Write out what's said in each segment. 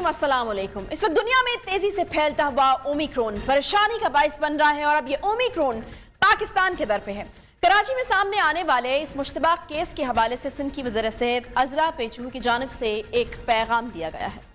नाज़रीन अस्सलाम वालेकुम। इस वक्त दुनिया में तेजी से फैलता हुआ ओमिक्रॉन परेशानी का बाइस बन रहा है और अब ये ओमिक्रॉन पाकिस्तान के दर पे है। कराची में सामने आने वाले इस मुश्तबा केस के हवाले से सिंध की वज़ीर सेहत अज़रा पेचू की जानिब से एक पैगाम दिया गया है।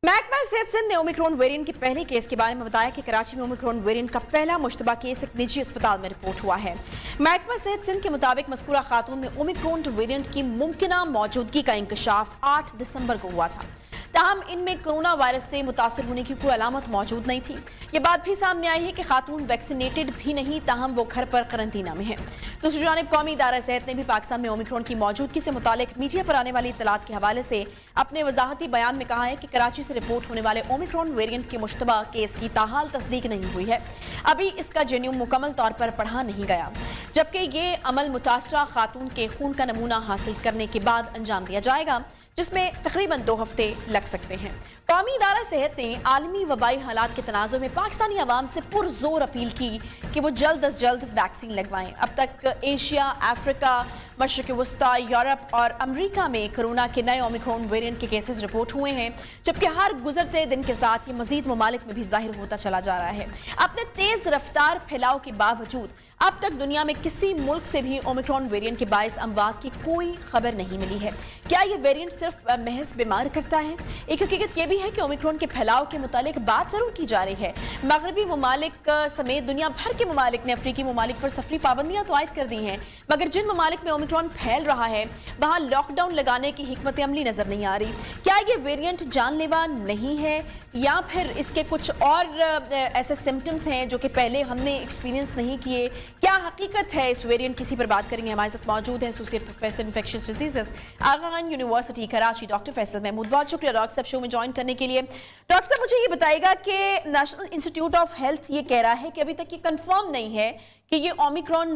महकमा सेहत सिंध ने ओमिक्रॉन वेरिएंट के पहले केस के बारे में बताया कि कराची में ओमिक्रॉन वेरिएंट का पहला मुश्तबा केस एक निजी अस्पताल में रिपोर्ट हुआ है। महकमा सेहत सिंध के मुताबिक मज़कूरा खातून में ओमिक्रॉन वेरिएंट की मुमकिना मौजूदगी का इंकशाफ 8 दिसंबर को हुआ था। ताहम इनमें कोरोना वायरस से मुतासर होने की कोई अलामत मौजूद नहीं थी। ये बात भी सामने आई है कि खातून वैक्सीनेटेड भी नहीं, ताहम वो घर पर करंतना में है। दूसरी जानिब कौमी इदारा सेहत ने भी पाकिस्तान में ओमिक्रॉन की मौजूदगी से मुतालिक मीडिया पर आने वाली इत्तलात के हवाले से अपने वजाहती बयान में कहा है कि कराची से रिपोर्ट होने वाले ओमिक्रॉन वेरिएंट के मुश्तबा केस की ताहाल तस्दीक नहीं हुई है। अभी इसका जेन्यूम मुकम्मल तौर पर पढ़ा नहीं गया, जबकि ये अमल मुतासरा खातून के खून का नमूना हासिल करने के बाद अंजाम दिया जाएगा, जिसमें तकरीबन 2 हफ्ते लग सकते हैं। कौमी इदारा सेहत ने आलमी वबाई हालात के तनाज़ुर में पाकिस्तानी अवाम से पुरजोर अपील की कि वो जल्द अज जल्द वैक्सीन लगवाएं। अब तक एशिया, अफ्रीका, मशरिक़ वस्ता, यूरोप और अमरीका में कोरोना के नए ओमिक्रॉन वेरिएंट के केसेस रिपोर्ट हुए हैं, जबकि हर गुजरते दिन के साथ ये मजीद ममालिक में भी जाहिर होता चला जा रहा है। अपने तेज रफ्तार फैलाव के बावजूद अब तक दुनिया में किसी मुल्क से भी ओमिक्रॉन वेरिएंट के बाइस अमवात की कोई खबर नहीं मिली है। क्या ये वेरिएंट सिर्फ महज बीमार करता है? एक हकीकत यह भी है कि ओमिक्रॉन के फैलाव के मुतालिक बात जरूर की जा रही है। मगरबी ममालिक समेत दुनिया भर के ममालिक ने अफ्रीकी ममालिक पर सफरी पाबंदियां तो आयद कर दी हैं, मगर जिन ममालिक में ओमिक्रॉन फैल रहा है वहां लॉकडाउन लगाने की हिकमत अमली नजर नहीं आ रही। क्या ये वेरिएंट जानलेवा नहीं है या फिर इसके कुछ और ऐसे सिम्टम्स हैं जो कि पहले हमने एक्सपीरियंस नहीं किए? क्या हकीकत है इस वेरिएंट की? इसी पर बात करेंगे। हमारे साथ मौजूद हैं एसोसिएट प्रोफेसर इन्फेक्शियस डिजीजेस आगा खान यूनिवर्सिटी कराची डॉक्टर फैसल महमूद। बहुत शुक्रिया डॉक्टर साहब शो में ज्वाइन करने के लिए। डॉक्टर साहब मुझे ये बताइएगा कि नेशनल इंस्टीट्यूट ऑफ हेल्थ ये कह रहा है कि अभी तक ये कंफर्म नहीं है कि ये ओमिक्रॉन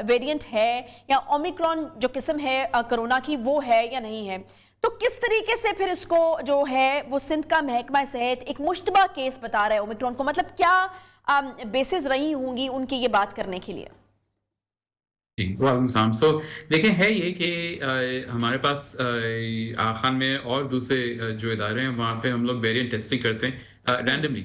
वेरिएंट है या ओमिक्रॉन जो किस्म है कोरोना की वो है या नहीं है। तो किस तरीके से फिर इसको जो है वो सिंध का महकमा सेहत एक मुश्तबा केस बता रहा है ओमिक्रॉन को? मतलब क्या बेसिस रही होंगी उनकी ये बात करने के लिए? जी, वालेकुम। सो देखिए, है ये कि हमारे पास खान में और दूसरे जो इदारे हैं वहाँ पे हम लोग वेरिएंट टेस्टिंग करते हैं रैंडमली।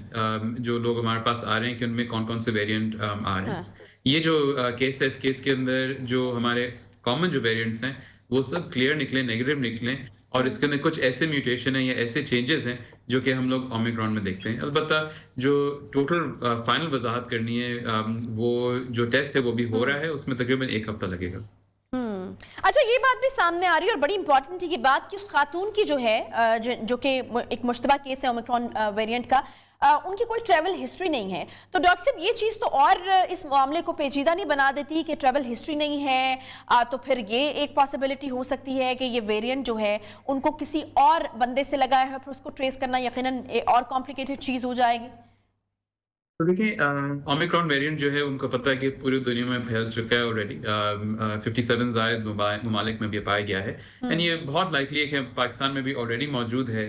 जो लोग हमारे पास आ रहे हैं कि उनमें कौन कौन से वेरिएंट आ रहे हैं। ये जो केस है, इस केस के अंदर जो हमारे कॉमन जो वेरिएंट्स हैं वो सब क्लियर निकले, नेगेटिव निकले, और इसके अंदर कुछ ऐसे म्यूटेशन है या ऐसे चेंजेस हैं जो कि हम लोग ओमिक्रॉन में देखते हैं। अलबत्ता जो टोटल फाइनल वजाहत करनी है वो जो टेस्ट है वो भी हो रहा है, उसमें तकरीबन 1 हफ्ता लगेगा। अच्छा, ये बात भी सामने आ रही है और बड़ी इंपॉर्टेंट है ये बात कि उस खातून की जो है जो कि एक मुश्तबा केस है ओमिक्रॉन वेरिएंट का, उनकी कोई ट्रैवल हिस्ट्री नहीं है। तो डॉक्टर साहब ये चीज़ तो और इस मामले को पेचीदा नहीं बना देती कि ट्रैवल हिस्ट्री नहीं है तो फिर ये एक पॉसिबिलिटी हो सकती है कि ये वेरिएंट जो है उनको किसी और बंदे से लगाया है, फिर उसको ट्रेस करना यकीनन और कॉम्प्लिकेटेड चीज़ हो जाएगी। तो देखिए, ओमिक्रॉन वेरिएंट जो है उनको पता है कि पूरी दुनिया में फैल चुका है ऑलरेडी। 57 ज़ायद ममालिक में भी पाया गया है, एंड ये बहुत लाइकली है कि पाकिस्तान में भी ऑलरेडी मौजूद है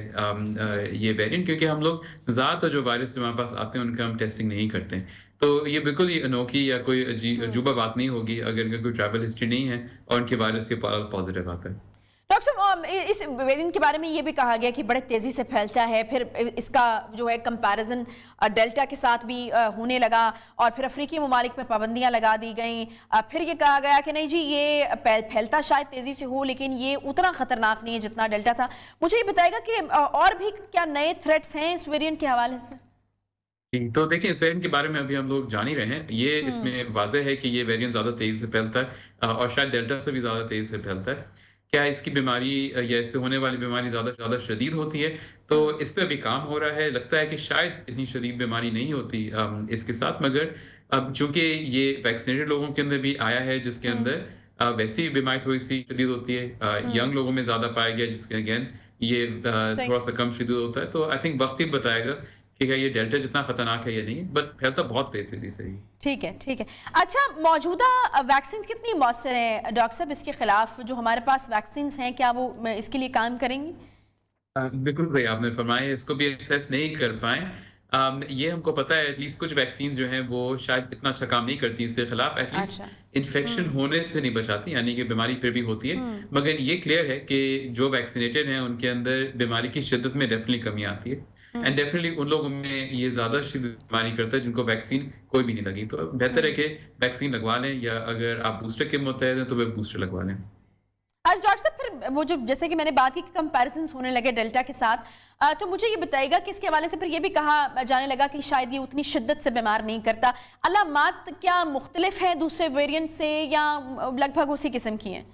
ये वेरिएंट, क्योंकि हम लोग ज़्यादातर जो वायरस हमारे पास आते हैं उनका हम टेस्टिंग नहीं करते हैं। तो ये बिल्कुल ही अनोखी या कोई अजूबा बात नहीं होगी अगर इनका कोई ट्रैवल हिस्ट्री नहीं है और उनके वायरस के पॉजिटिव आता है। डॉक्टर साहब, इस वेरिएंट के बारे में ये भी कहा गया कि बड़े तेज़ी से फैलता है, फिर इसका जो है कंपैरिजन डेल्टा के साथ भी होने लगा और फिर अफ्रीकी ममालिक पर पाबंदियां लगा दी गई। फिर ये कहा गया कि नहीं जी ये फैलता शायद तेज़ी से हो लेकिन ये उतना ख़तरनाक नहीं है जितना डेल्टा था। मुझे ये बताएगा कि और भी क्या नए थ्रेट्स हैं इस वेरिएंट के हवाले से? जी, तो देखिए, इस वेरिएंट के बारे में अभी हम लोग जान ही रहे हैं। ये इसमें वाज़ेह है कि ये वेरिएंट ज़्यादा तेज़ी से फैलता है और शायद डेल्टा से भी ज़्यादा तेज़ी से फैलता है। क्या इसकी बीमारी या इससे होने वाली बीमारी ज़्यादा शदीद होती है? तो इस पे अभी काम हो रहा है। लगता है कि शायद इतनी शदीद बीमारी नहीं होती इसके साथ, मगर अब चूँकि ये वैक्सीनेटेड लोगों के अंदर भी आया है जिसके अंदर वैसी ही बीमारी थोड़ी सी शदीद होती है। यंग लोगों में ज़्यादा पाया गया जिसके अगेन ये थोड़ा सा कम शदीद होता है। तो आई थिंक वक्त ही बताएगा कि क्या ये डेल्टा जितना खतरनाक है या नहीं, बट फैलता बहुत तेजी से ही। ठीक है, ठीक है। अच्छा, मौजूदा वैक्सीन कितनी मौसर हैं डॉक्टर साहब इसके खिलाफ? जो हमारे पास वैक्सीन हैं क्या वो इसके लिए काम करेंगी? बिल्कुल भाई, आपने फरमाया, इसको भी एसेस नहीं कर पाए ये हमको पता है एटलीस्ट कुछ वैक्सीन जो हैं वो शायद इतना अच्छा काम नहीं करती इसके खिलाफ, एटलीस्ट अच्छा। इन्फेक्शन होने से नहीं बचाती, यानी कि बीमारी फिर भी होती है। मगर ये क्लियर है कि जो वैक्सीनेटेड हैं उनके अंदर बीमारी की शिद्दत में डेफिनेटली कमी आती है, एंड डेफिनेटली उन लोगों में ये ज़्यादा शिद्दत बीमारी करता है जिनको वैक्सीन कोई भी नहीं लगी। तो बेहतर है कि वैक्सीन लगवा लें, या अगर आप बूस्टर के मुतहद हैं तो वे बूस्टर लगवा लें। आज डॉक्टर साहब फिर वो जो जैसे कि मैंने बात की कि कंपैरिजन होने लगे डेल्टा के साथ, तो मुझे ये बताइएगा कि इसके हवाले से फिर ये भी कहा जाने लगा कि शायद ये उतनी शिद्दत से बीमार नहीं करता। अलामात क्या मुख्तलिफ हैं दूसरे वेरिएंट से या लगभग उसी किस्म की हैं?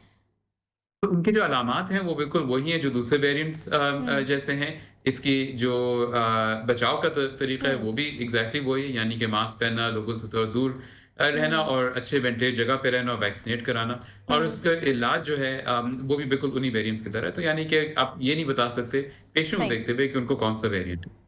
तो उनकी जो अलामात हैं वो बिल्कुल वही हैं जो दूसरे वेरिएंट्स जैसे हैं। इसकी जो बचाव का तरीका है वो भी एग्जैक्टली वही है, यानी कि मास्क पहनना, लोगों से थोड़ा दूर रहना और अच्छे वेंटिलेट जगह पे रहना, वैक्सीनेट कराना, और उसका इलाज जो है वो भी बिल्कुल उन्हीं वेरिएंट्स की तरह है। तो यानी कि आप ये नहीं बता सकते पेशेंट को देखते हुए कि उनको कौन सा वेरिएंट है।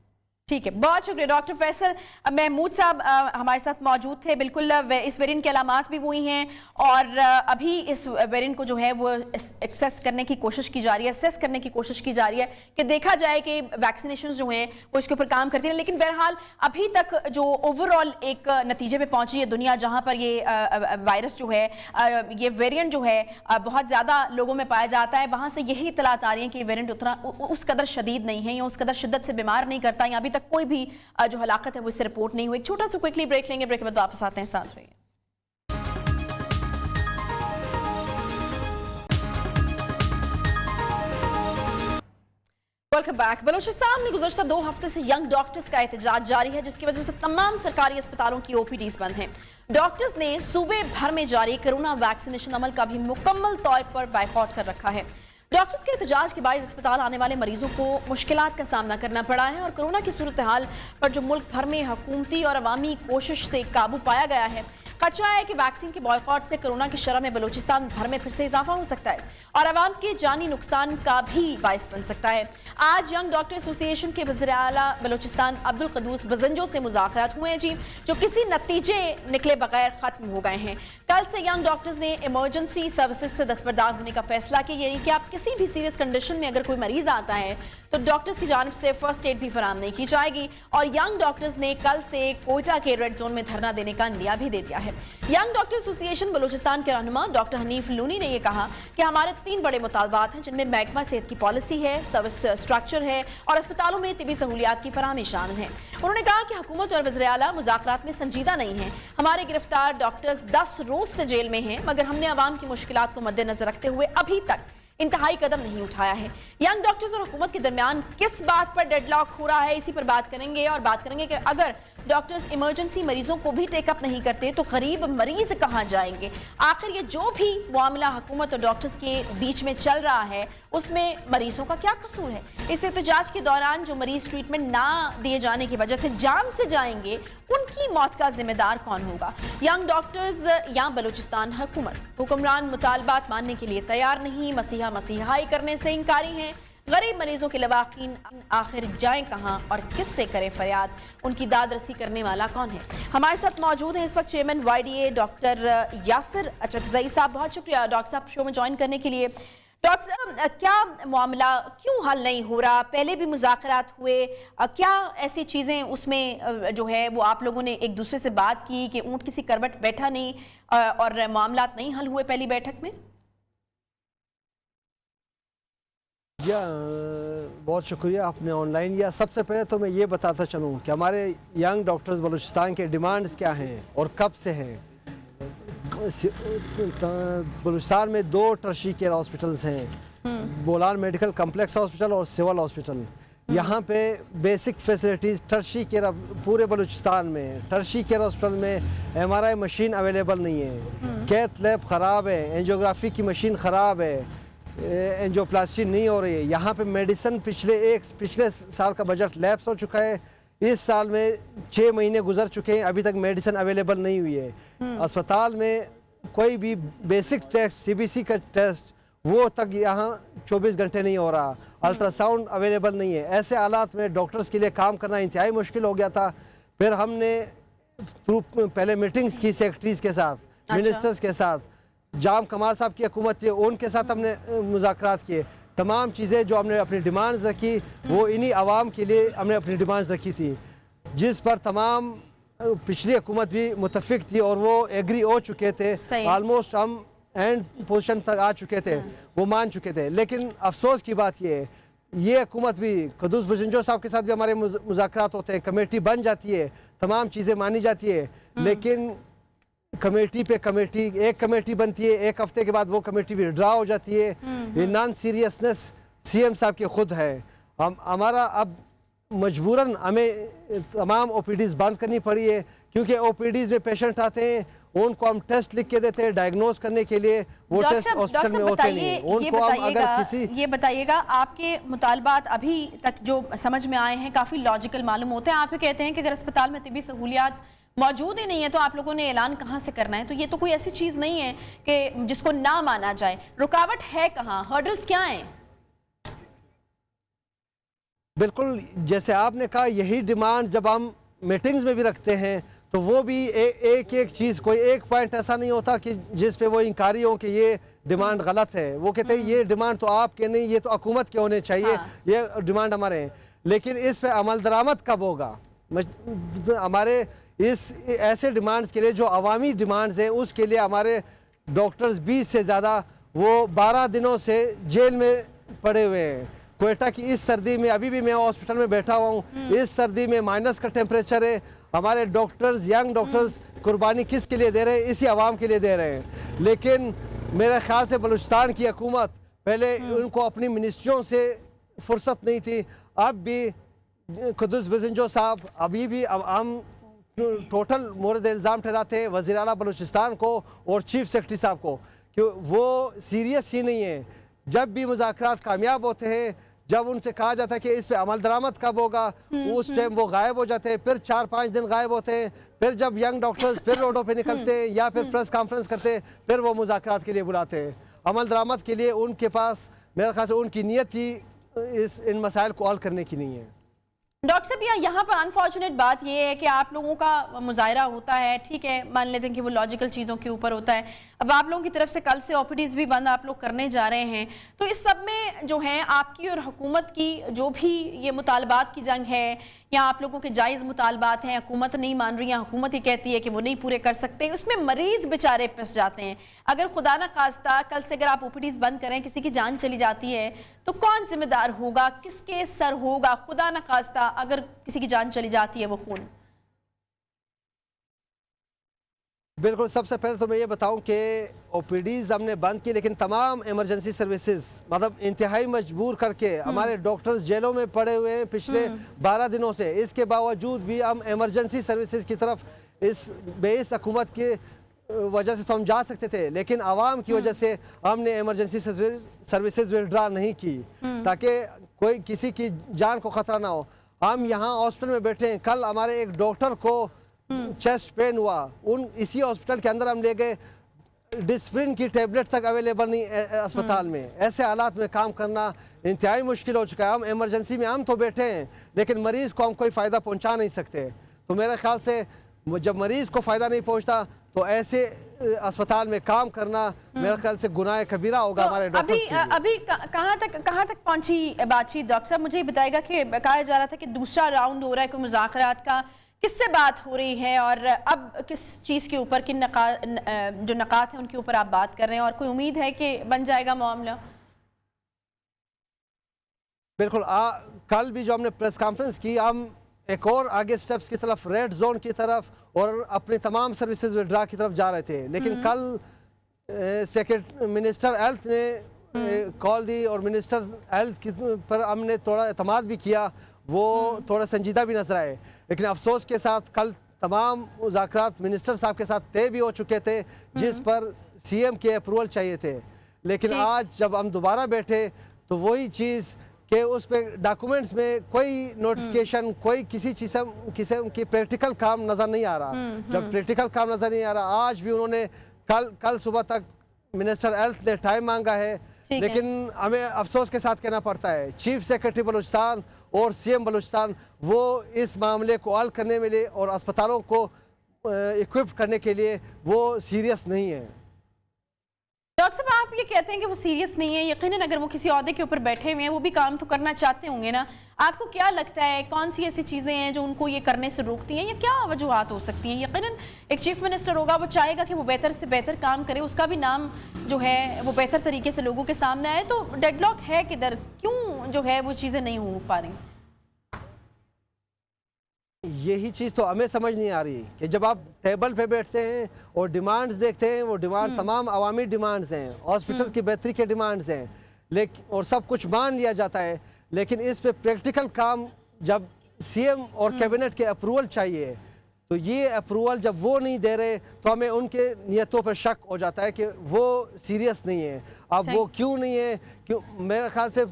ठीक है, बहुत शुक्रिया डॉक्टर फैसल महमूद साहब हमारे साथ मौजूद थे। बिल्कुल इस वेरिएंट के अलामात भी वही हैं और अभी इस वेरिएंट को जो है वो एक्सेस करने की कोशिश की जा रही है, असेस करने की कोशिश की जा रही है कि देखा जाए कि वैक्सीनेशन जो हैं वो इसके ऊपर काम करती हैं। लेकिन बहरहाल अभी तक जो ओवरऑल एक नतीजे पे पहुंची है दुनिया, जहां पर ये वायरस जो है, ये वेरिएंट जो है बहुत ज़्यादा लोगों में पाया जाता है, वहाँ से यही इतलात आ रही है कि वेरिएंट उतना उस कदर शदीद नहीं है या उस कदर शिद्दत से बीमार नहीं करता, या अभी तक कोई भी जो हलाकत है वो इससे रिपोर्ट नहीं हुई। एक छोटा सा क्विकली ब्रेक लेंगे, ब्रेक के बाद वापस आते हैं, साथ रहिए। Welcome back. बलूचिस्तान में गुज़श्ता 2 हफ्ते से यंग डॉक्टर्स का एहतजाज जारी है, जिसकी वजह से तमाम सरकारी अस्पतालों की ओपीडीज बंद हैं। डॉक्टर्स ने सूबे भर में जारी कोरोना वैक्सीनेशन अमल का भी मुकम्मल तौर पर बायकॉट कर रखा है। डॉक्टर्स के एहतजाज के बाद अस्पताल आने वाले मरीजों को मुश्किलात का सामना करना पड़ा है और कोरोना की सूरत हाल पर जो मुल्क भर में हुकूमती और अवामी कोशिश से काबू पाया गया है, खदशा है कि वैक्सीन के बॉयकॉट से कोरोना की शरह में बलूचिस्तान भर में फिर से इजाफा हो सकता है और आवाम के जानी नुकसान का भी बाइस बन सकता है। आज यंग डॉक्टर एसोसिएशन के वज़ीर आला बलूचिस्तान अब्दुल क़ुद्दूस बजंजो से मुज़ाकरात हुए हैं जी, जो किसी नतीजे निकले बगैर ख़त्म हो गए हैं। कल से यंग डॉक्टर्स ने इमरजेंसी सर्विसेज से दस्तबरदार होने का फैसला किया, यानी कि आप किसी भी सीरियस कंडीशन में अगर कोई मरीज आता है तो डॉक्टर्स की जानिब से फर्स्ट एड भी फराहम नहीं की जाएगी। और यंग डॉक्टर्स ने कल से कोयटा के रेड जोन में धरना देने का इंदिया भी दे दिया है। यंग डॉक्टर एसोसिएशन बलूचिस्तान के रहनुमा डॉक्टर हनीफ लूनी ने यह कहा कि हमारे 3 बड़े मुतालबात हैं, जिनमें महकमा सेहत की पॉलिसी है, सर्विस स्ट्रक्चर है और अस्पतालों में तिबी सहूलियात की फराहमी शामिल है। उन्होंने कहा कि हुकूमत और वज़ीर आला मुज़ाकरात में संजीदा नहीं है। हमारे गिरफ्तार डॉक्टर्स 10 रोज से जेल में हैं, मगर हमने अवाम की मुश्किलात को मद्देनजर रखते हुए अभी तक इंतहाई कदम नहीं उठाया है। यंग डॉक्टर्स और हुकूमत के दरमियान किस बात पर डेडलॉक हो रहा है, इसी पर बात करेंगे और बात करेंगे कि अगर डॉक्टर्स इमरजेंसी मरीजों को भी टेकअप नहीं करते तो गरीब मरीज कहाँ जाएंगे। आखिर ये जो भी मामला हुकूमत और डॉक्टर्स के बीच में चल रहा है उसमें मरीजों का क्या कसूर है। इस एहतजाज के दौरान जो मरीज ट्रीटमेंट ना दिए जाने की वजह से जान से जाएंगे, उनकी मौत का जिम्मेदार कौन होगा। यंग डॉक्टर्स या बलूचिस्तान हुकूमत, हुक्मरान मुतालबात मानने के लिए तैयार नहीं, मसीहाई करने से इंकारी हैं। गरीब मरीजों के लवाकिन आखिर जाएं कहां और किससे करें फरियाद, उनकी दाद रसी करने वाला कौन है। हमारे साथ मौजूद हैं इस वक्त chairman YDA doctor Yasir Achakzai साहब। बहुत शुक्रिया डॉक्टर साहब शो में ज्वाइन करने के लिए। डॉक्टर साहब, क्या मामला क्यों हल नहीं हो रहा? पहले भी मुज़ाकरात हुए, क्या ऐसी चीज़ें उसमें जो है वो आप लोगों ने एक दूसरे से बात की कि ऊँट किसी करवट बैठा नहीं और मामला नहीं हल हुए पहली बैठक में? या बहुत शुक्रिया आपने ऑनलाइन। या सबसे पहले तो मैं ये बताता चलूँ कि हमारे यंग डॉक्टर्स बलूचिस्तान के डिमांड्स क्या हैं और कब से हैं। बलूचिस्तान में 2 टर्शी केयर हॉस्पिटल्स हैं, बोलान मेडिकल कम्प्लेक्स हॉस्पिटल और सिविल हॉस्पिटल। यहाँ पे बेसिक फैसिलिटीज़ टर्शी केयर पूरे बलूचिस्तान में, टर्शी केयर हॉस्पिटल में MRI मशीन अवेलेबल नहीं है, कैथ लैब ख़राब है, एंजियोग्राफी की मशीन ख़राब है, एंजियोप्लास्टी नहीं हो रही है। यहाँ पे मेडिसिन पिछले साल का बजट लैप्स हो चुका है, इस साल में 6 महीने गुजर चुके हैं, अभी तक मेडिसिन अवेलेबल नहीं हुई है। अस्पताल में कोई भी बेसिक टेस्ट CBC का टेस्ट वो तक यहाँ 24 घंटे नहीं हो रहा, अल्ट्रासाउंड अवेलेबल नहीं है। ऐसे हालात में डॉक्टर्स के लिए काम करना इंतहाई मुश्किल हो गया था। फिर हमने पहले मीटिंग्स की सेक्रेटरीज के साथ, मिनिस्टर्स के साथ, जाम कमाल साहब की हुकूमत थी, उनके साथ हमने मुज़ाकरात किए। तमाम चीज़ें जो हमने अपनी डिमांड्स रखी वो इन्हीं आवाम के लिए हमने अपनी डिमांड्स रखी थी। जिस पर तमाम पिछली हुकूमत भी मुतफिक थी और वो एग्री हो चुके थे, ऑलमोस्ट हम एंड पोजीशन तक आ चुके थे, वो मान चुके थे। लेकिन अफसोस की बात ये हुकूमत भी, कुद्दूस बजंजो साहब के साथ भी हमारे मुज़ाकरात होते हैं, कमेटी बन जाती है, तमाम चीज़ें मानी जाती है, लेकिन कमेटी पे कमेटी, एक कमेटी बनती है, एक हफ्ते के बाद वो कमेटी विड्रा हो जाती है। ये नॉन सीरियसनेस सीएम साहब की खुद है। हमारा अब मजबूरन हमें तमाम ओपीडीज बंद करनी पड़ी है, क्योंकि ओपीडीज में पेशेंट आते हैं, उनको हम टेस्ट लिख के देते हैं डायग्नोज करने के लिए, वो टेस्ट हॉस्पिटल में होते नहीं। उनको हम अगर किसी ये बताइएगा, आपके मुतालबात अभी तक जो समझ में आए हैं काफ़ी लॉजिकल मालूम होते हैं। आप ये कहते हैं कि अगर अस्पताल में तिब्बी सहूलियात मौजूद ही नहीं है तो आप लोगों ने ऐलान कहाँ से करना है? तो ये तो कोई ऐसी चीज़ नहीं है कि जिसको ना माना जाए। रुकावट है कहाँ, हर्डल्स क्या हैं? बिल्कुल, जैसे आपने कहा, यही डिमांड जब हम मीटिंग्स में भी रखते हैं तो वो भी एक चीज़, कोई एक पॉइंट ऐसा नहीं होता कि जिस पे वो इंकारी हो कि ये डिमांड गलत है। वो कहते हैं ये डिमांड तो आपके नहीं, ये तो हुकूमत के होने चाहिए, ये डिमांड हमारे हैं। लेकिन इस पे अमल दरामद कब होगा? हमारे इस ऐसे डिमांड्स के लिए जो अवामी डिमांड्स हैं, उसके लिए हमारे डॉक्टर्स 20 से ज़्यादा वो 12 दिनों से जेल में पड़े हुए हैं। क्वेटा की इस सर्दी में, अभी भी मैं हॉस्पिटल में बैठा हुआ हूँ, इस सर्दी में माइनस का टेम्परेचर है। हमारे डॉक्टर्स, यंग डॉक्टर्स कुर्बानी किस के लिए दे रहे हैं? इसी आवाम के लिए दे रहे हैं। लेकिन मेरे ख्याल से बलूचिस्तान की हुकूमत, पहले उनको अपनी मिनिस्ट्रियों से फुर्सत नहीं थी, अब भी कुद्दूस बजंजो साहब, अभी भी अब हम टोटल मोरद इल्ज़ाम ठहराते हैं वज़ीर आला बलूचिस्तान को और चीफ सेक्रेटरी साहब को कि वो सीरियस ही नहीं है। जब भी मुज़ाकरात कामयाब होते हैं, जब उनसे कहा जाता है कि इस पे अमल दरामद कब होगा, उस टाइम वो गायब हो जाते हैं, फिर 4-5 दिन गायब होते हैं। फिर जब यंग डॉक्टर्स फिर रोडों पे निकलते हैं या फिर प्रेस कॉन्फ्रेंस करते हैं, फिर वो मुज़ाकरात के लिए बुलाते हैं। अमल दरामद के लिए उनके पास, मेरे ख्याल से उनकी नीयत ही इन मसाइल को हल करने की नहीं है। डॉक्टर साहब, यहाँ पर अनफॉर्चुनेट बात यह है कि आप लोगों का मुजाहरा होता है, ठीक है, मान लेते हैं कि वो लॉजिकल चीज़ों के ऊपर होता है। अब आप लोगों की तरफ से कल से ओपीडीज भी बंद आप लोग करने जा रहे हैं, तो इस सब में जो है आपकी और हुकूमत की जो भी ये मुतालबात की जंग है, या आप लोगों के जायज़ मुतालबात हैं, हुकूमत नहीं मान रही है, हुकूमत ही कहती है कि वो नहीं पूरे कर सकते, उसमें मरीज़ बेचारे पिस जाते हैं। अगर खुदा न खास्ता कल से अगर आप ओपीडीज बंद करें, किसी की जान चली जाती है, तो कौन जिम्मेदार होगा, किसके सर होगा? खुदा न खास्ता अगर किसी की जान चली जाती है, वो खून। बिल्कुल, सबसे पहले तो मैं ये बताऊं कि ओपीडीज हमने बंद की, लेकिन तमाम इमरजेंसी सर्विसेज मतलब इंतहाई मजबूर करके हमारे डॉक्टर्स जेलों में पड़े हुए हैं पिछले 12 दिनों से। इसके बावजूद भी हम इमरजेंसी सर्विसेज की तरफ इस बेइस हुकूमत की वजह से तो हम जा सकते थे, लेकिन आवाम की वजह से हमने इमरजेंसी सर्विसेज विड्रा नहीं की, ताकि कोई किसी की जान को खतरा ना हो। हम यहाँ हॉस्पिटल में बैठे हैं, कल हमारे एक डॉक्टर को चेस्ट पेन हुआ, इसी हॉस्पिटल के अंदर हम ले गए, डिस्प्रिन की टेबलेट तक अवेलेबल नहीं अस्पताल में। ऐसे हालात में काम करना इंतहाई मुश्किल हो चुका है। हम इमरजेंसी में हम तो बैठे हैं, लेकिन मरीज़ को हम कोई फ़ायदा पहुंचा नहीं सकते। तो मेरे ख्याल से जब मरीज़ को फ़ायदा नहीं पहुंचता तो ऐसे अस्पताल में काम करना मेरे ख्याल से गुनाह कबीरा होगा। तो हमारे डॉक्टर्स अभी कहाँ तक पहुंची बातचीत? डॉक्टर साहब, मुझे बताएगा कि कहा जा रहा था कि दूसरा राउंड हो रहा है कोई मुज़ाकरात का, किससे बात हो रही है और अब किस चीज़ के ऊपर, किन जो नकात हैं उनके ऊपर आप बात कर रहे हैं, और कोई उम्मीद है कि बन जाएगा मामला? बिल्कुल, कल भी जो हमने प्रेस कॉन्फ्रेंस की, हम एक और आगे स्टेप्स की तरफ, रेड जोन की तरफ और अपनी तमाम सर्विसेज विड्रा की तरफ जा रहे थे। लेकिन कल मिनिस्टर हेल्थ ने कॉल दी और मिनिस्टर हेल्थ पर हमने थोड़ा एतमाद भी किया, वो थोड़ा संजीदा भी नजर आए। लेकिन अफसोस के साथ कल तमाम मुज़ाकरात मिनिस्टर साहब के साथ तय भी हो चुके थे, जिस पर सीएम के अप्रूवल चाहिए थे। लेकिन आज जब हम दोबारा बैठे तो वही चीज़ कि उस पे डॉक्यूमेंट्स में कोई नोटिफिकेशन, कोई किसी किस्म की प्रैक्टिकल काम नज़र नहीं आ रहा। जब प्रैक्टिकल काम नज़र नहीं आ रहा, आज भी उन्होंने कल सुबह तक मिनिस्टर हेल्थ ने टाइम मांगा है, लेकिन हमें अफसोस के साथ कहना पड़ता है चीफ सेक्रेटरी बलूचिस्तान और सीएम बलूचिस्तान वो इस मामले को हल करने में लिए और अस्पतालों को इक्विप करने के लिए वो सीरियस नहीं है। डॉक्टर साहब आप ये कहते हैं कि वो सीरियस नहीं है, यकीनन अगर वो किसी ओहदे के ऊपर बैठे हुए हैं वो भी काम तो करना चाहते होंगे ना। आपको क्या लगता है कौन सी ऐसी चीज़ें हैं जो उनको ये करने से रोकती हैं, या क्या वजूहात हो सकती हैं? यकीनन एक चीफ मिनिस्टर होगा, वो चाहेगा कि वो बेहतर से बेहतर काम करे, उसका भी नाम जो है वो बेहतर तरीके से लोगों के सामने आए। तो डेडलॉक है किधर, क्यों जो है वो चीज़ें नहीं हो पा रही? यही चीज़ तो हमें समझ नहीं आ रही कि जब आप टेबल पे बैठते हैं और डिमांड्स देखते हैं, वो डिमांड तमाम अवामी डिमांड्स हैं, हॉस्पिटल की बेहतरी के डिमांड्स हैं, लेकिन और सब कुछ मान लिया जाता है, लेकिन इस पे प्रैक्टिकल काम जब सीएम और कैबिनेट के अप्रूवल चाहिए, तो ये अप्रूवल जब वो नहीं दे रहे तो हमें उनके नियतों पर शक हो जाता है कि वो सीरियस नहीं है। अब वो क्यों नहीं है? क्यों? मेरे ख्याल से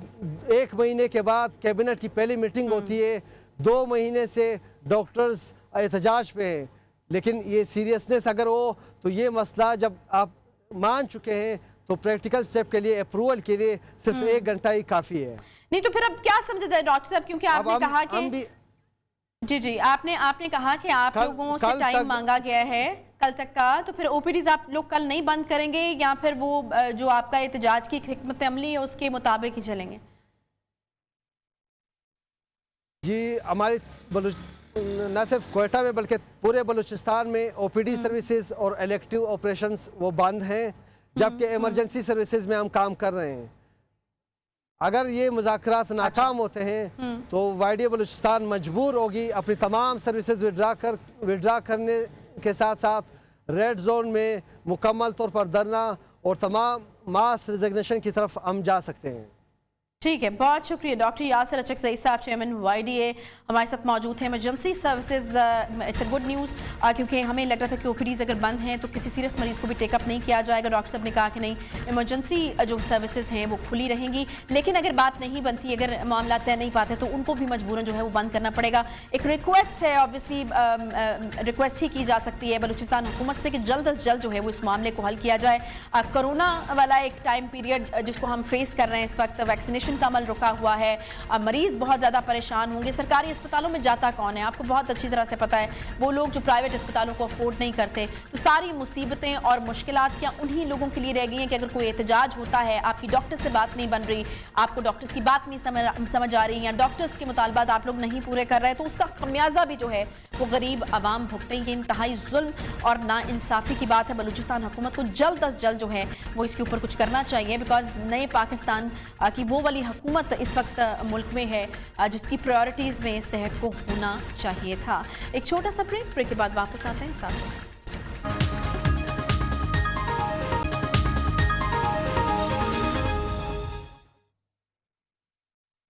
1 महीने के बाद कैबिनेट की पहली मीटिंग होती है, 2 महीने से डॉक्टर्स एहतजाज पे हैं, लेकिन ये सीरियसनेस अगर हो तो ये मसला जब आप मान चुके हैं तो प्रैक्टिकल स्टेप के लिए अप्रूवल के लिए सिर्फ 1 घंटा ही काफ़ी है। नहीं तो फिर अब क्या समझा जाए डॉक्टर साहब, क्योंकि आपने कहा कि जी आपने कहा कि आप लोगों से टाइम मांगा गया है कल तक का, तो फिर ओपीडीज आप लोग कल नहीं बंद करेंगे या फिर वो जो आपका एहतजाज की हिकमत अमली है उसके मुताबिक ही चलेंगे? जी हमारी न सिर्फ क्वेटा में बल्कि पूरे बलूचिस्तान में ओपीडी सर्विसेज और इलेक्टिव ऑपरेशंस वो बंद हैं, जबकि इमरजेंसी सर्विसेज में हम काम कर रहे हैं। अगर ये मुज़ाकरात नाकाम होते हैं तो वाइडी बलूचिस्तान मजबूर होगी अपनी तमाम सर्विसेज विड्रा करने के साथ साथ रेड जोन में मुकम्मल तौर पर धरना और तमाम मास रिजिग्नेशन की तरफ हम जा सकते हैं। ठीक है, बहुत शुक्रिया डॉक्टर यासिर अचकज़ई साहब, चेयरमैन वाईडीए हमारे साथ मौजूद हैं। Emergency services it's a good news, क्योंकि हमें लग रहा था कि ओपीडीज़ अगर बंद हैं तो किसी सीरियस मरीज़ को भी टेकअप नहीं किया जाएगा। डॉक्टर साहब ने कहा कि नहीं, इमरजेंसी जो सर्विसेज हैं वो खुली रहेंगी, लेकिन अगर बात नहीं बनती, अगर मामला तय नहीं पाते तो उनको भी मजबूरन जो है वो बंद करना पड़ेगा। एक रिक्वेस्ट है, ऑब्वियसली रिक्वेस्ट ही की जा सकती है बलूचिस्तान हुकूमत से कि जल्द अज जल्द जो है वो इस मामले को हल किया जाए। कोरोना वाला एक टाइम पीरियड जिसको हम फेस कर रहे हैं इस वक्त, वैक्सीनेशन का अमल रुका हुआ है, मरीज बहुत ज़्यादा परेशान होंगे। सरकारी अस्पतालों में जाता कौन है? आपको बहुत अच्छी तरह से पता है, वो लोग जो प्राइवेट अस्पतालों को अफोर्ड नहीं करते। तो सारी मुसीबतें और मुश्किलात क्या उन्हीं लोगों के लिए रह गई हैं कि अगर कोई एहतजाज होता है, आपकी डॉक्टर से बात नहीं बन रही, आपको डॉक्टर्स की बात नहीं समझ आ रही, या डॉक्टर्स के मुतालबात आप लोग नहीं पूरे कर रहे, तो उसका खमियाजा भी जो है वो गरीब आवाम भुगतेंगे। इंतहाई जुल्म और नाइंसाफ़ी की बात है। बलूचिस्तान हुकूमत को जल्द अज जल्द जो है वो इसके ऊपर कुछ करना चाहिए, बिकॉज नए पाकिस्तान की वो वाली हुकूमत इस वक्त मुल्क में है जिसकी प्रायोरिटीज़ में सेहत को होना चाहिए था। एक छोटा सा ब्रेक के बाद वापस आते हैं साथ में।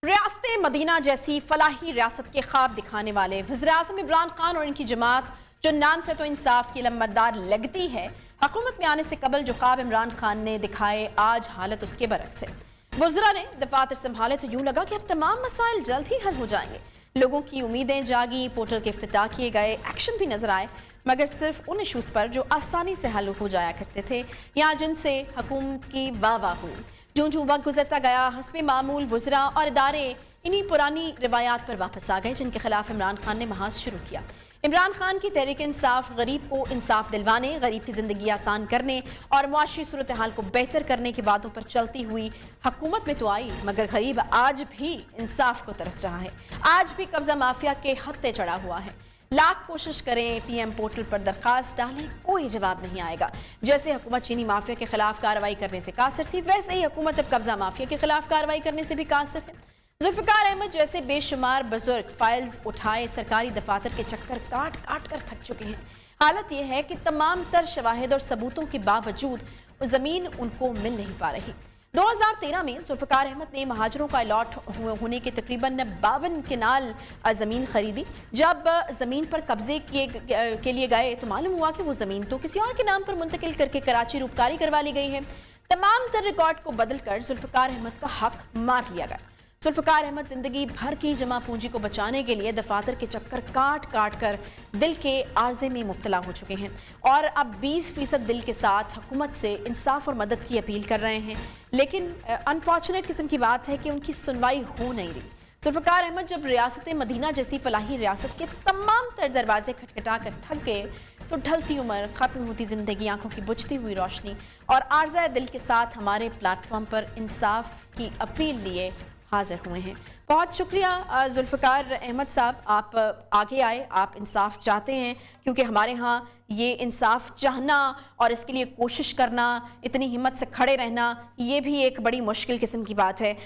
रियासत मदीना जैसी फलाही रियासत के ख्वाब दिखाने वाले वज़ीर-ए-आज़म इमरान खान और इनकी जमात, जो नाम से तो इंसाफ की लंबरदार लगती है, हुकूमत में आने से कबल जो ख्वाब इमरान खान ने दिखाए, आज हालत उसके बरक्स है। वज़रा ने दफातर संभाले तो यूं लगा कि अब तमाम मसाइल जल्द ही हल हो जाएंगे। लोगों की उम्मीदें जागी, पोर्टल के इफ्तिताह किए गए, एक्शन भी नजर आए, मगर सिर्फ उन इशूज़ पर जो आसानी से हल हो जाया करते थे या जिनसे हुकूमत की वाह हुई। जो वक्त गुजरता गया, हस्बे मामूल वज़रा और इदारे इन्हीं पुरानी रिवायात पर वापस आ गए जिनके खिलाफ इमरान खान ने महाज शुरू किया। इमरान खान की तहरीक इंसाफ गरीब को इंसाफ दिलवाने, गरीब की ज़िंदगी आसान करने और मुआशी सूरत हाल को बेहतर करने के वादों पर चलती हुई हुकूमत में तो आई, मगर गरीब आज भी इंसाफ को तरस रहा है, आज भी कब्जा माफिया के हत्थे चढ़ा हुआ है। लाख कोशिश करें, पीएम पोर्टल पर दरखास्त डालें, कोई जवाब नहीं आएगा। जैसे हुकूमत चीनी माफिया के खिलाफ कार्रवाई करने से कासिर थी, वैसे ही हुकूमत अब कब्जा माफिया के खिलाफ कार्रवाई करने से भी कासिर है। जुल्फ़िकार अहमद जैसे बेशुमार बुजुर्ग फाइल्स उठाए सरकारी दफातर के चक्कर काट काट कर थक चुके हैं। हालत यह है कि तमाम तर शवाहिद और सबूतों के बावजूद ज़मीन उनको मिल नहीं पा रही। 2013 में जुल्फ़िकार अहमद ने महाजरों का अलॉट होने के तकरीबन 52 किनाल ज़मीन खरीदी। जब ज़मीन पर कब्जे के लिए गए तो मालूम हुआ कि वो ज़मीन तो किसी और के नाम पर मुंतकिल करके कराची रूपकारी करवा ली गई है। तमाम तर रिकॉर्ड को बदलकर जुल्फ़िकार अहमद का हक मार लिया गया। जुल्फ़िकार अहमद जिंदगी भर की जमा पूंजी को बचाने के लिए दफातर के चक्कर काट काट कर दिल के आर्जे में मुब्तला हो चुके हैं और अब 20% दिल के साथ हुकूमत से इंसाफ और मदद की अपील कर रहे हैं। लेकिन अनफॉर्चुनेट किस्म की बात है कि उनकी सुनवाई हो नहीं रही। जुल्फ़िकार अहमद जब रियासत मदीना जैसी फलाही रियासत के तमाम तर दरवाजे खटखटा कर थक गए तो ढलती उम्र, खत्म होती जिंदगी, आंखों की बुझती हुई रोशनी और आरज़ाए दिल के साथ हमारे प्लेटफॉर्म पर इंसाफ की अपील लिए हाजिर हुए हैं। बहुत शुक्रिया जुल्फ़िकार अहमद साहब, आप आगे आए, आप इंसाफ चाहते हैं, क्योंकि हमारे यहाँ ये इंसाफ चाहना और इसके लिए कोशिश करना, इतनी हिम्मत से खड़े रहना, ये भी एक बड़ी मुश्किल किस्म की बात है।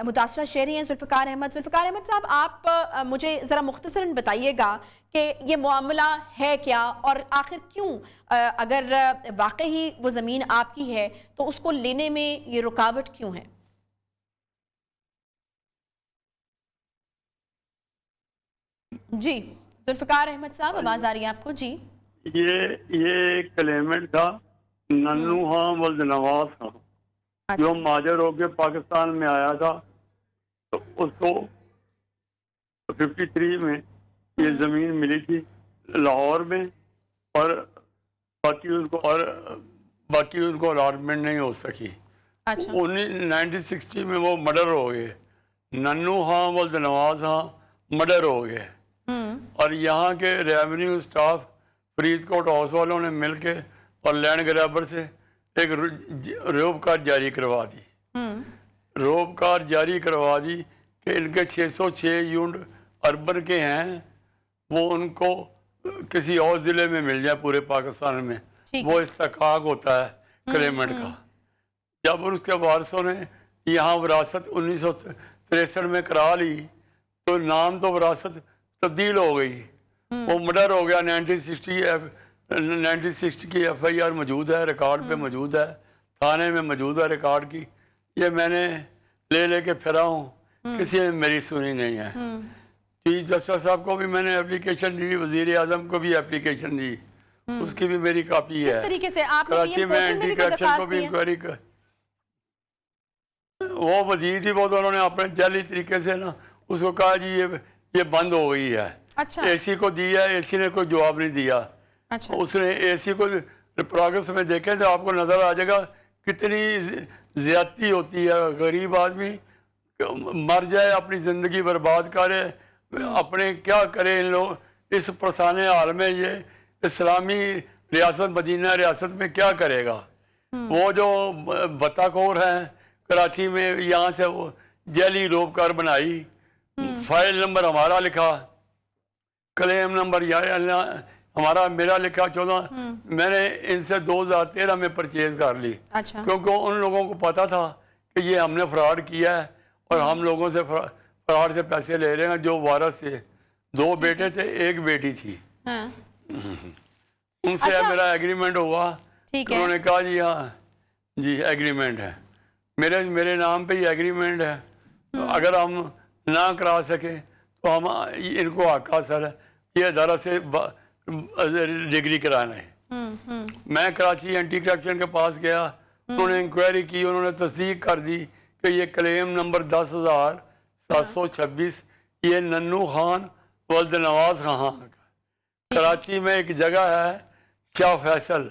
मुतासरा शहरी हैं जुल्फ़िकार अहमद। जुल्फ़िकार अहमद साहब, आप मुझे ज़रा मुख्तसरन बताइएगा कि ये मामला है क्या और आखिर क्यों, अगर वाकई वो ज़मीन आपकी है तो उसको लेने में ये रुकावट क्यों है? जी जुल्फ़िकार अहमद साहब, आवाज आ रही है आपको? जी, ये क्लेमेंट था नन्नू खां वल्द नवाज खां, जो माजर होके पाकिस्तान में आया था, तो उसको 53 में ये जमीन मिली थी लाहौर में, और बाकी उनको अलॉटमेंट नहीं हो सकी। अच्छा। 1960 में वो मर्डर हो गए, नन्नू खां वल्द नवाज खां मर्डर हो गए, और यहाँ के रेवेन्यू स्टाफ फरीदकोट हाउस वालों ने मिलके और लैंड ग्रैबर से एक रोब कार जारी करवा दी। रोब कार जारी करवा दी कि इनके 606 यूनिट अर्बन के हैं, वो उनको किसी और ज़िले में मिल जाए पूरे पाकिस्तान में, वो इस्तकाक होता है क्लेमेंट का। जब उसके वारसों ने यहाँ विरासत 1963 में करा ली, तो नाम तो विरासत तब्दील हो गई, वो मर्डर हो गया। 1960 की FIR मौजूद है, रिकॉर्ड पे मौजूद है, थाने में मौजूद है रिकॉर्ड की। ये मैंने ले के फिरा हूँ, किसी ने मेरी सुनी नहीं है। चीफ जस्टिस साहब को भी मैंने एप्लीकेशन दी, वजीर आजम को भी एप्लीकेशन दी, उसकी भी मेरी कॉपी है। तरीके से आपने कराची में एंटी करप्शन को भी इंक्वायरी कर, वो वजीर थी, वो तो उन्होंने अपने जाली तरीके से ना उसको कहा जी ये बंद हो गई है। अच्छा। AC को दिया, AC ने कोई जवाब नहीं दिया। अच्छा। उसने AC को प्रोग्रेस में देखे तो आपको नजर आ जाएगा कितनी ज्यादती होती है। गरीब आदमी मर जाए, अपनी जिंदगी बर्बाद करे, अपने क्या करे इन लोग इस पुराने हाल में। ये इस्लामी रियासत मदीना रियासत में क्या करेगा? वो जो बत्ताखोर हैं कराची में, यहाँ से वो जेली रोबकार बनाई, फाइल नंबर हमारा लिखा, क्लेम नंबर हमारा मेरा लिखा 14, मैंने इनसे 2013 में परचेज कर ली। अच्छा। क्योंकि उन लोगों को पता था कि ये हमने फ्रॉड किया है और हम लोगों से फ्रॉड से पैसे ले रहे हैं। जो वारस थे, 2 बेटे थे, 1 बेटी थी। हाँ। उनसे अच्छा। मेरा एग्रीमेंट हुआ, ठीक है। उन्होंने कहा जी हाँ जी एग्रीमेंट है, मेरे नाम पे ही एग्रीमेंट है, तो अगर हम ना करा सके तो हम इनको आका सर ये अदालत से डिग्री कराना है। मैं कराची एंटी करप्शन के पास गया, उन्होंने इंक्वायरी की, उन्होंने तस्दीक कर दी कि ये क्लेम नंबर 10,726 ये नन्नू खान वल्द नवाज खां का। कराची में एक जगह है शाह फैसल,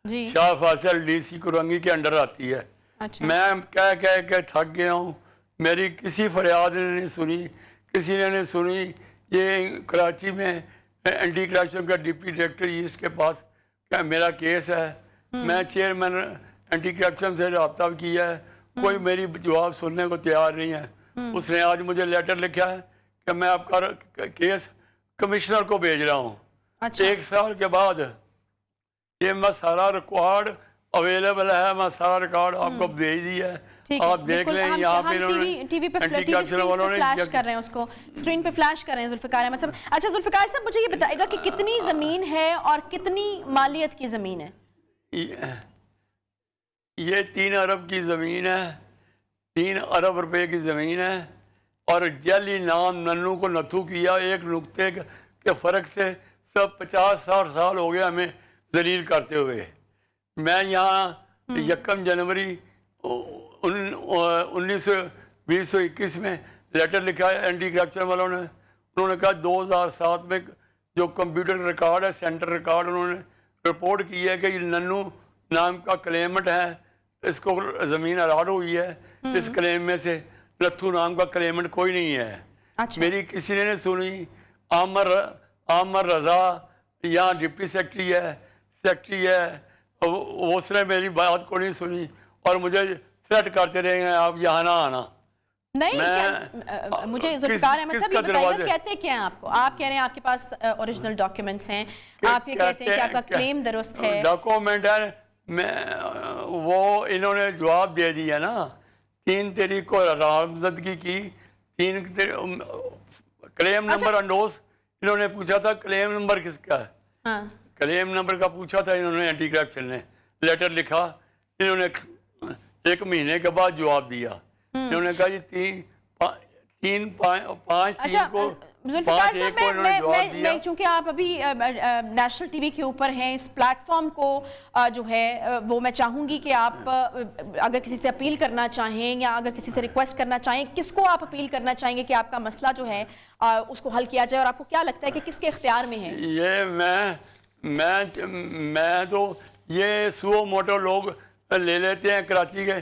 शाह फैसल DC कुरंगी के अंडर आती है। अच्छा। मैं कह के थक गया हूँ, मेरी किसी फरियाद ने नहीं सुनी, किसी ने नहीं सुनी। ये कराची में एंटी करप्शन का डिप्टी डायरेक्टर ईस्ट के पास क्या मेरा केस है, मैं चेयरमैन एंटी करप्शन से रब्ता किया है, कोई मेरी जवाब सुनने को तैयार नहीं है। उसने आज मुझे लेटर लिखा है कि मैं आपका केस कमिश्नर को भेज रहा हूँ। अच्छा। 1 साल के बाद ये मैं सारा रिकॉर्ड अवेलेबल है, मैं सारा रिकॉर्ड आपको भेज दिया है, आप देख लें। यहाँ पे टीवी पे फ्लैश कर रहे हैं, उसको स्क्रीन पे फ्लैश कर रहे हैं जुल्फ़िकार अहमद साहब। अच्छा जुल्फ़िकार साहब, मुझे ये बताएगा कि कितनी जमीन है और कितनी मालियत की जमीन है? ये 3 अरब की जमीन है, 3 अरब रुपए की जमीन है, और जाली नाम नन्नू को नथू किया एक नुक्ते के फर्क से सब 50-60 साल हो गए हमें जलील करते हुए। मैं यहाँ 1 जनवरी 2021 में लेटर लिखा है एंटी करप्शन वालों ने। उन्होंने कहा 2007 में जो कंप्यूटर रिकॉर्ड है, सेंटर रिकॉर्ड, उन्होंने रिपोर्ट की है कि ये नन्नू नाम का क्लेमेंट है, इसको ज़मीन अलॉट हुई है, इस क्लेम में से लत्थू नाम का क्लेमेंट कोई नहीं है। अच्छा। मेरी किसी ने नहीं सुनी। आमर रजा यहाँ डिप्टी सेक्रेटरी है, उसने मेरी बात को नहीं सुनी और मुझे थ्रेट करते रहे हैं आप यहाँ ना आना। नहीं मुझे जुल्फिकार अहमद साहब ये बताइएगा, कहते क्या हैं आपको? आप कह रहे हैं आपके पास ओरिजिनल डॉक्यूमेंट्स हैं, आप ये कहते हैं कि आपका क्लेम दुरुस्त है। डॉक्यूमेंट है, वो इन्होंने जवाब दे दिया ना, 3 तारीख को नामजदगी की, 3 क्लेम नंबर अंडोस इन्होंने पूछा था, क्लेम नंबर किसका है? हाँ। क्लेम नंबर का पूछा था इन्होंने, एंटी करप्शन ने लेटर लिखा, इन्होंने 1 महीने के बाद जवाब दिया। इन्होंने कहा जी 5 अच्छा को जुल्फिकार 5 एक साहब, को इन्होंने जवाब दिया। मैं चूंकि आप अभी नेशनल टीवी के ऊपर हैं, इस प्लेटफॉर्म को जो है वो मैं चाहूंगी कि आप अगर किसी से अपील करना चाहें या अगर किसी से रिक्वेस्ट करना चाहें, किसको आप अपील करना चाहेंगे कि आपका मसला जो है उसको हल किया जाए, और आपको क्या लगता है कि किसके इख्तियार में है? ये मैं तो ये सुओ मोटो लोग ले लेते हैं कराची के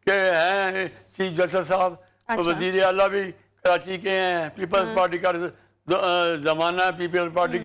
हैं, चीफ जस्टिस साहब, अच्छा। वजीर आला भी कराची के हैं, पीपल्स पार्टी का जमाना है, पीपल्स पार्टी